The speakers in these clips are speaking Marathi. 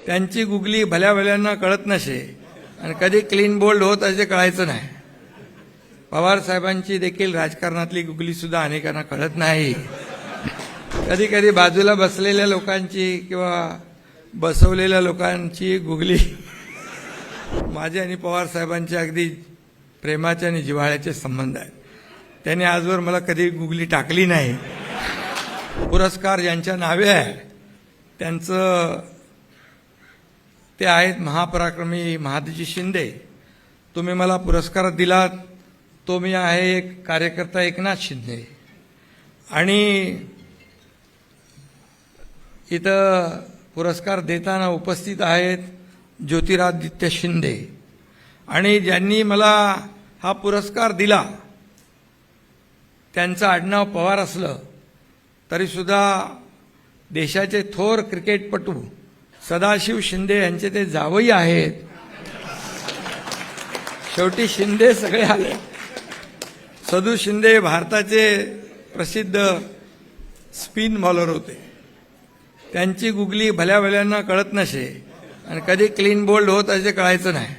त्यांची गुगली भल्या भल्यांना कळत नसे आणि कधी क्लीन बोल्ड होत असे कळायचं नाही. पवार साहेबांची देखील राजकारणातली गुगली सुद्धा अनेकांना कळत नाही. कधी कधी बाजूला बसलेल्या लोकांची किंवा बसवलेल्या लोकांची गुगली माझे आणि पवार साहेबांचे अगदी प्रेमाचे आणि जिव्हाळ्याचे संबंध आहेत. त्यांनी आजवर मला कधी गुगली टाकली नाही. पुरस्कार ज्यांच्या नावे आहे त्यांचं ते आहेत महापराक्रमी महादजी शिंदे. तुम्ही मला पुरस्कार दिलात तो मी आहे एक कार्यकर्ता एकनाथ शिंदे. आणि इथं पुरस्कार देताना उपस्थित आहेत ज्योतिरादित्य शिंदे. आणि ज्यांनी मला हा पुरस्कार दिला त्यांचं आडनाव पवार असलं तरीसुद्धा देशाचे थोर क्रिकेटपटू सदाशिव शिंदे यांचे ते जावई आहेत. शेवटी शिंदे सगळे आले. सदू शिंदे भारताचे प्रसिद्ध स्पिन बॉलर होते. त्यांची गुगली भल्या भल्यांना कळत नसे आणि कधी क्लीन बोल्ड होत असे कळायचं नाही.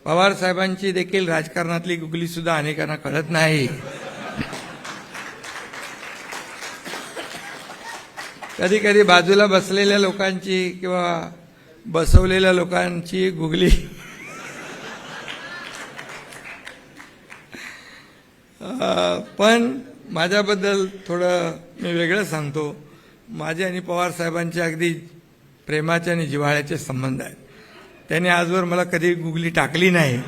पवार साहेबांची देखील राजकारणातली गुगली सुद्धा अनेकांना कळत नाही. कधी कधी बाजूला बसलेल्या लोकांची किंवा बसवलेल्या लोकांची गुगली पण माझ्याबद्दल थोडं मी वेगळं सांगतो. माझे आणि पवार साहेबांचे अगदी प्रेमाचे आणि जिव्हाळ्याचे संबंध आहेत. त्यांनी आजवर मला कधी गुगली टाकली नाही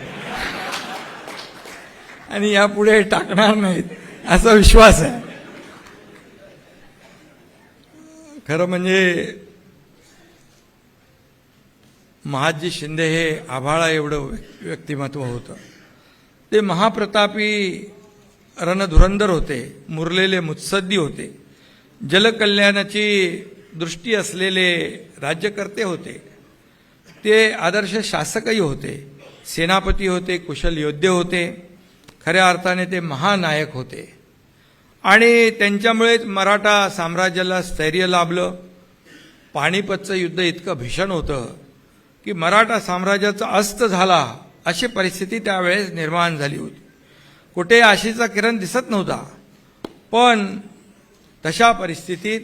आणि यापुढे टाकणार नाहीत असा विश्वास आहे. खरं म्हणजे महादजी शिंदे हे आभाळा एवढं व्यक्तिमत्व होतं. ते महाप्रतापी रणधुरंदर होते, मुरलेले मुत्सद्दी होते, जलकल्याणाची दृष्टी असलेले राज्यकर्ते होते. ते आदर्श शासकही होते, सेनापती होते, कुशल योद्धे होते. खऱ्या अर्थाने ते महानायक होते. आणि त्यांच्यामुळेच मराठा साम्राज्याला स्थैर्य लाभलं. पानिपतचं युद्ध इतकं भीषण होतं की मराठा साम्राज्याचा अस्त झाला अशी परिस्थिती त्यावेळेस निर्माण झाली होती. कुठे आशेचा किरण दिसत नव्हता. पण तशा परिस्थितीत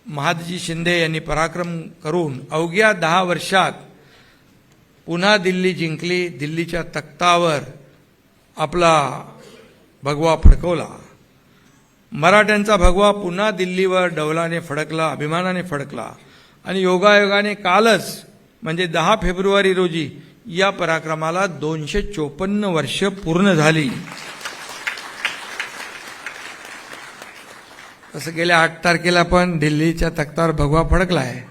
महादजी शिंदे यांनी पराक्रम करून अवघ्या 10 वर्षात पुन्हा दिल्ली जिंकली. दिल्लीच्या तख्तावर आपला भगवा फडकवला. मराठ्यांचा भगवा पुन्हा दिल्लीवर डौलाने फडकला, अभिमानाने फडकला. आणि योगायोगाने कालच म्हणजे 10 फेब्रुवारी रोजी या पराक्रमाला 254 वर्ष पूर्ण झाली. तसं गेल्या 8 तारखेला पण दिल्लीच्या तख्तावर भगवा फडकला आहे.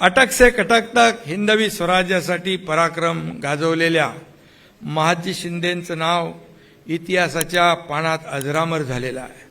अटक से कटक तक हिंदवी स्वराज्यासाठी पराक्रम गाजवलेल्या महादजी शिंदेंचं नाव इतिहासाच्या पानात अजरामर झालेलं आहे.